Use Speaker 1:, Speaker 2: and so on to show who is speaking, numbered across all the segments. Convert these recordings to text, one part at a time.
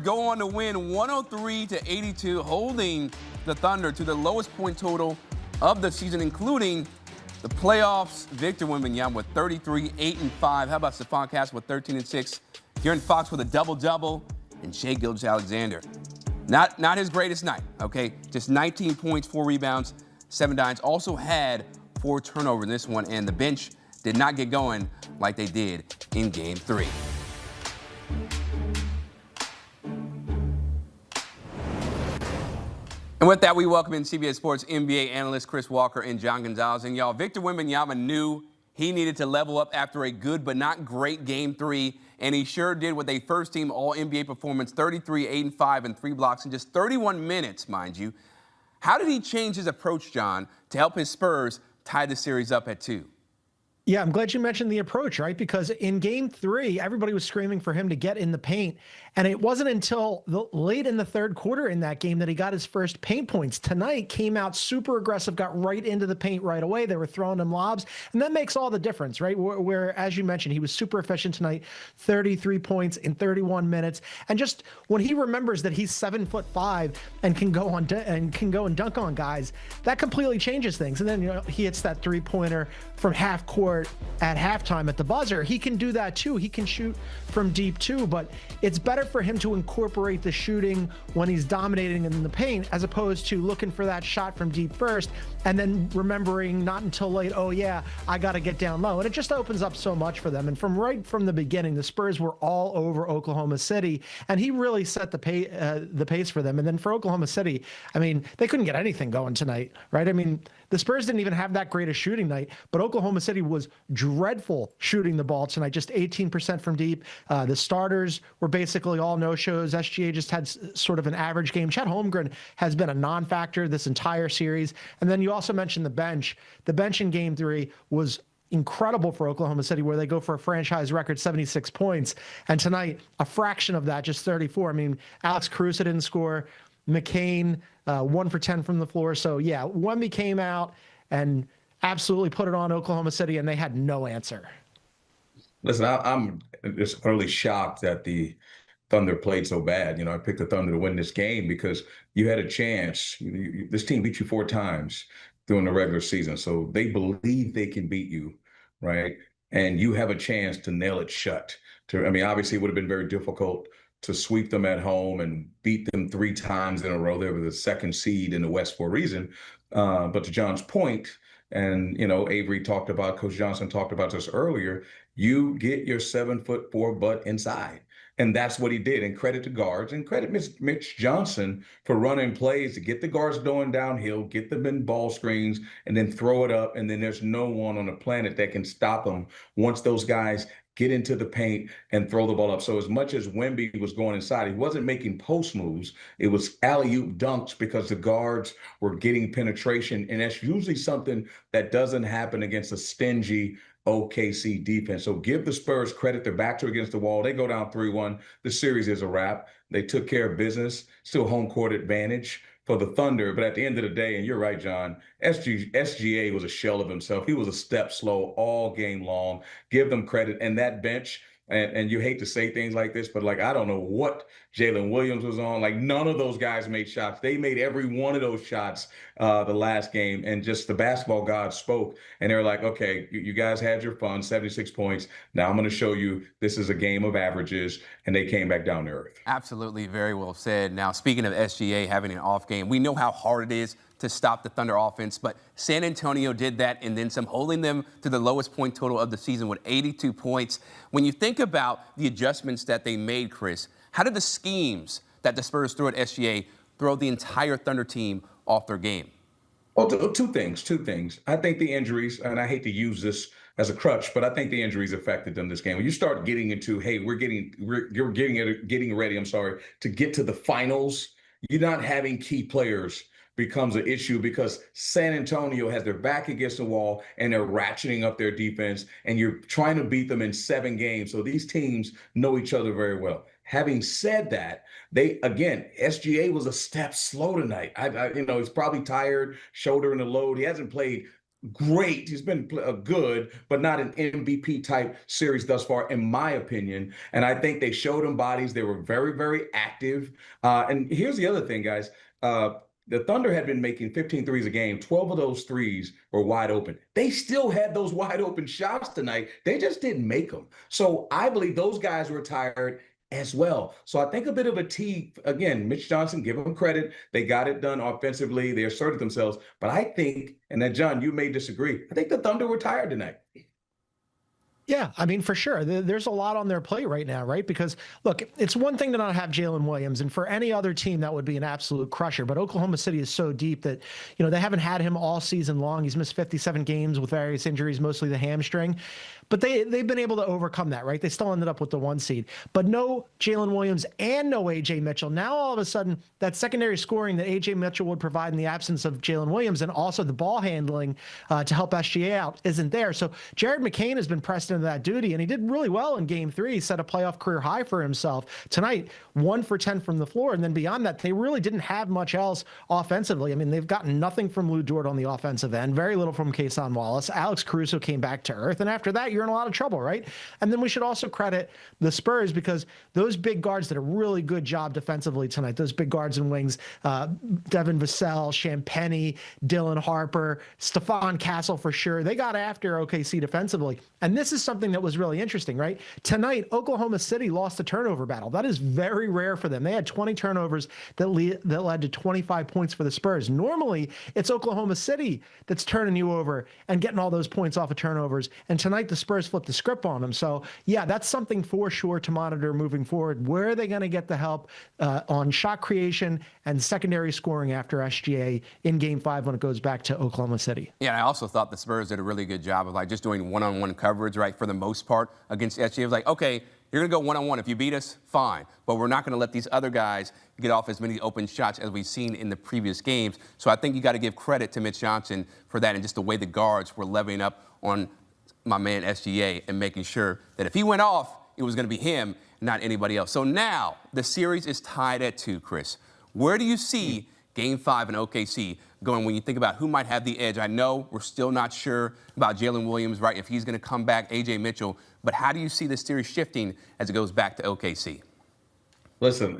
Speaker 1: go on to win 103-82, holding the Thunder to the lowest point total of the season, including the playoffs. Victor Wembanyama with 33, 8 and 5. How about Stephon Castle with 13 and 6? De'Aaron Fox with a double-double, and Shai Gilgeous-Alexander. Not his greatest night, okay? Just 19 points, 4 rebounds, 7 dimes. Also had 4 turnovers in this one, and the bench did not get going like they did in Game 3. And with that, we welcome in CBS Sports NBA analysts Chris Walker and John Gonzalez. And y'all, Victor Wembanyama knew he needed to level up after a good but not great Game 3, and he sure did with a first-team All-NBA performance, 33, 8 and 5, and 3 blocks in just 31 minutes, mind you. How did he change his approach, John, to help his Spurs tie the series up at 2?
Speaker 2: Yeah, I'm glad you mentioned the approach, right? Because in Game 3, everybody was screaming for him to get in the paint. And it wasn't until late in the third quarter in that game that he got his first paint points. Tonight came out super aggressive, got right into the paint right away. They were throwing him lobs. And that makes all the difference, right? Where as you mentioned, he was super efficient tonight, 33 points in 31 minutes. And just when he remembers that he's 7'5" and can go and dunk on guys, that completely changes things. And then he hits that three-pointer from half court at halftime at the buzzer. He can do that too. He can shoot from deep too, but it's better for him to incorporate the shooting when he's dominating in the paint as opposed to looking for that shot from deep first and then remembering not until late, oh yeah, I got to get down low. And it just opens up so much for them. And right from the beginning, the Spurs were all over Oklahoma City, and he really set the pace for them. And then for Oklahoma City, I mean, they couldn't get anything going tonight, right? I mean, the Spurs didn't even have that great a shooting night, but Oklahoma City was dreadful shooting the ball tonight, just 18% from deep. The starters were basically all no-shows. SGA just had sort of an average game. Chet Holmgren has been a non-factor this entire series. And then you also mentioned the bench. The bench in Game 3 was incredible for Oklahoma City, where they go for a franchise record 76 points. And tonight, a fraction of that, just 34. I mean, Alex Caruso didn't score. McCain, 1 for 10 from the floor. So, yeah, Wemby came out and absolutely put it on Oklahoma City, and they had no answer.
Speaker 3: Listen, I'm just utterly shocked that the Thunder played so bad. I picked the Thunder to win this game because you had a chance. This team beat you 4 times during the regular season, so they believe they can beat you, right? And you have a chance to nail it shut. Obviously, it would have been very difficult to sweep them at home and beat them 3 times in a row. They were the 2nd seed in the West for a reason. But to John's point, and, Coach Johnson talked about this earlier, you get your 7'4" butt inside. And that's what he did. And credit to guards and credit Mitch Johnson for running plays to get the guards going downhill, get them in ball screens, and then throw it up. And then there's no one on the planet that can stop them once those guys get into the paint and throw the ball up. So as much as Wemby was going inside, he wasn't making post moves. It was alley-oop dunks because the guards were getting penetration. And that's usually something that doesn't happen against a stingy OKC defense. So give the Spurs credit. Their backs are against the wall. They go down 3-1. The series is a wrap. They took care of business. Still home court advantage for the Thunder. But at the end of the day, and you're right, John, SGA was a shell of himself. He was a step slow all game long. Give them credit. And that bench, and you hate to say things like this, but I don't know what Jalen Williams was on. None of those guys made shots. They made every one of those shots the last game, and just the basketball gods spoke. And they were like, okay, you guys had your fun, 76 points. Now I'm going to show you this is a game of averages, and they came back down to earth.
Speaker 1: Absolutely, very well said. Now, speaking of SGA having an off game, we know how hard it is to stop the Thunder offense, but San Antonio did that and then some, holding them to the lowest point total of the season with 82 points. When you think about the adjustments that they made, Chris, how did the schemes that the Spurs threw at SGA throw the entire Thunder team off their game?
Speaker 3: Well, two things. I think the injuries, and I hate to use this as a crutch, but I think the injuries affected them this game. When you start getting into, hey, you're getting ready, to get to the finals, you're not having key players becomes an issue because San Antonio has their back against the wall and they're ratcheting up their defense, and you're trying to beat them in 7 games. So these teams know each other very well. Having said that, SGA was a step slow tonight. He's probably tired, shoulder in the load. He hasn't played great. He's been good, but not an MVP type series thus far, in my opinion. And I think they showed him bodies. They were very, very active. And here's the other thing, guys. The Thunder had been making 15 threes a game. 12 of those threes were wide open. They still had those wide open shots tonight. They just didn't make them. So I believe those guys were tired as well. So I think a bit of a T, again, Mitch Johnson, give them credit. They got it done offensively. They asserted themselves. But I think, and then John, you may disagree, I think the Thunder were tired tonight.
Speaker 2: Yeah, I mean, for sure. There's a lot on their plate right now, right? Because, look, it's one thing to not have Jalen Williams, and for any other team, that would be an absolute crusher. But Oklahoma City is so deep that, they haven't had him all season long. He's missed 57 games with various injuries, mostly the hamstring. But they've been able to overcome that, right? They still ended up with the 1 seed. But no Jalen Williams and no A.J. Mitchell. Now, all of a sudden, that secondary scoring that A.J. Mitchell would provide in the absence of Jalen Williams, and also the ball handling to help SGA out, isn't there. So Jared McCain has been pressed into that duty, and he did really well in Game 3. He set a playoff career high for himself. Tonight, 1 for 10 from the floor. And then beyond that, they really didn't have much else offensively. I mean, they've gotten nothing from Lou Dort on the offensive end, very little from Kason Wallace. Alex Caruso came back to earth. And after that, you're in a lot of trouble, right? And then we should also credit the Spurs, because those big guards did a really good job defensively tonight. Those big guards and wings, Devin Vassell, Champagnie, Dylan Harper, Stephon Castle for sure. They got after OKC defensively. And this is something that was really interesting, right? Tonight, Oklahoma City lost the turnover battle. That is very rare for them. They had 20 turnovers that led to 25 points for the Spurs. Normally, it's Oklahoma City that's turning you over and getting all those points off of turnovers. And tonight, the Spurs flipped the script on them. So, yeah, that's something for sure to monitor moving forward. Where are they going to get the help on shot creation and secondary scoring after SGA in Game 5 when it goes back to Oklahoma City?
Speaker 1: Yeah, and I also thought the Spurs did a really good job of just doing one-on-one coverage, right, for the most part against SGA. It was like, okay, you're going to go one-on-one. If you beat us, fine. But we're not going to let these other guys get off as many open shots as we've seen in the previous games. So I think you got to give credit to Mitch Johnson for that, and just the way the guards were leveling up on my man SGA and making sure that if he went off, it was going to be him, not anybody else. So now the series is tied at 2, Chris. Where do you see Game 5 in OKC going when you think about who might have the edge? I know we're still not sure about Jalen Williams, right, if he's going to come back, A.J. Mitchell, but how do you see this series shifting as it goes back to OKC?
Speaker 3: Listen,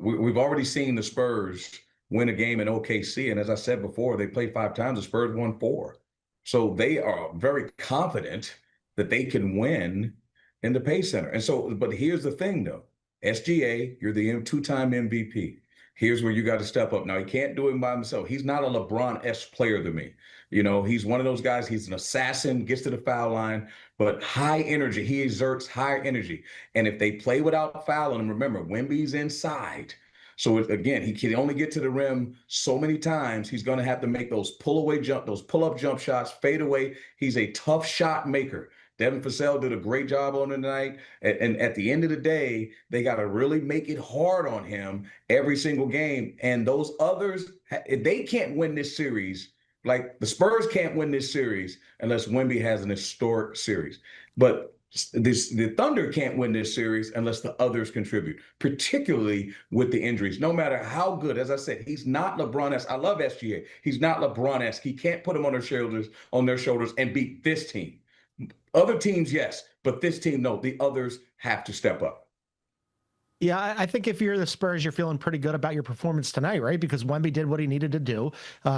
Speaker 3: we've already seen the Spurs win a game in OKC, and as I said before, they played 5 times. The Spurs won 4. So they are very confident that they can win in the Pay Center. And so, but here's the thing, though. SGA, you're the 2-time MVP. Here's where you got to step up. Now, he can't do it by himself. He's not a LeBron-esque player to me. He's one of those guys. He's an assassin, gets to the foul line, but high energy. He exerts high energy. And if they play without fouling him, remember, Wemby's inside. So again, he can only get to the rim so many times. He's going to have to make those pull-up jump shots, fade away. He's a tough shot maker. Devin Vassell did a great job on him tonight. And at the end of the day, they got to really make it hard on him every single game. And those others, they can't win this series. Like the Spurs can't win this series unless Wemby has an historic series. But the Thunder can't win this series unless the others contribute, particularly with the injuries. No matter how good, as I said, he's not LeBron-esque. I love SGA. He's not LeBron-esque. He can't put him on their shoulders and beat this team. Other teams, yes, but this team, no. The others have to step up.
Speaker 2: Yeah, I think if you're the Spurs, you're feeling pretty good about your performance tonight, right? Because Wemby did what he needed to do.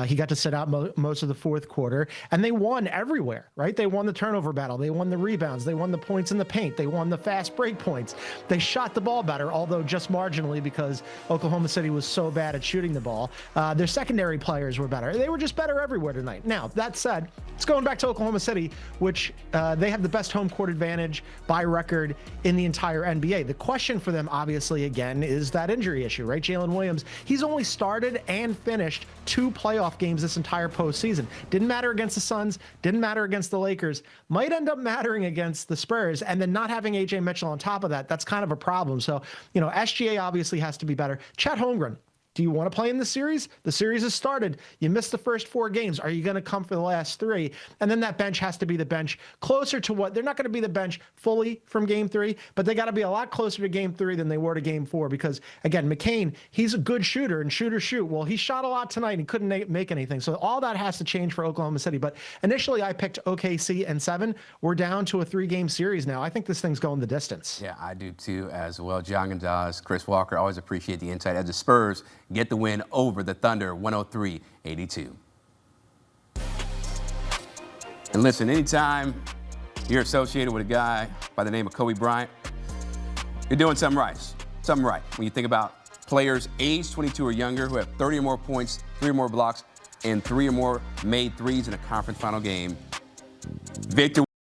Speaker 2: He got to sit out most of the fourth quarter, and they won everywhere, right? They won the turnover battle. They won the rebounds. They won the points in the paint. They won the fast break points. They shot the ball better, although just marginally because Oklahoma City was so bad at shooting the ball. Their secondary players were better. They were just better everywhere tonight. Now, that said, it's going back to Oklahoma City, which they have the best home court advantage by record in the entire NBA. The question for them, obviously, again, is that injury issue, right? Jalen Williams, he's only started and finished 2 playoff games this entire postseason. Didn't matter against the Suns, didn't matter against the Lakers, might end up mattering against the Spurs, and then not having A.J. Mitchell on top of that, that's kind of a problem. So, SGA obviously has to be better. Chet Holmgren, Do you want to play in the series? The series has started. You missed the first 4 games. Are you going to come for the last 3? And then that bench has to be the bench closer to what they're not going to be the bench fully from game 3, but they got to be a lot closer to game 3 than they were to game 4 because, again, McCain, he's a good shooter and shoot. Well, he shot a lot tonight and he couldn't make anything. So all that has to change for Oklahoma City. But initially I picked OKC and 7. We're down to a 3-game series now. I think this thing's going the distance.
Speaker 1: Yeah, I do too as well. John Gonzalez, Chris Walker, always appreciate the insight as the Spurs get the win over the Thunder, 103-82. And listen, anytime you're associated with a guy by the name of Kobe Bryant, you're doing something right. Something right. When you think about players age 22 or younger who have 30 or more points, 3 or more blocks, and 3 or more made threes in a conference final game, Victor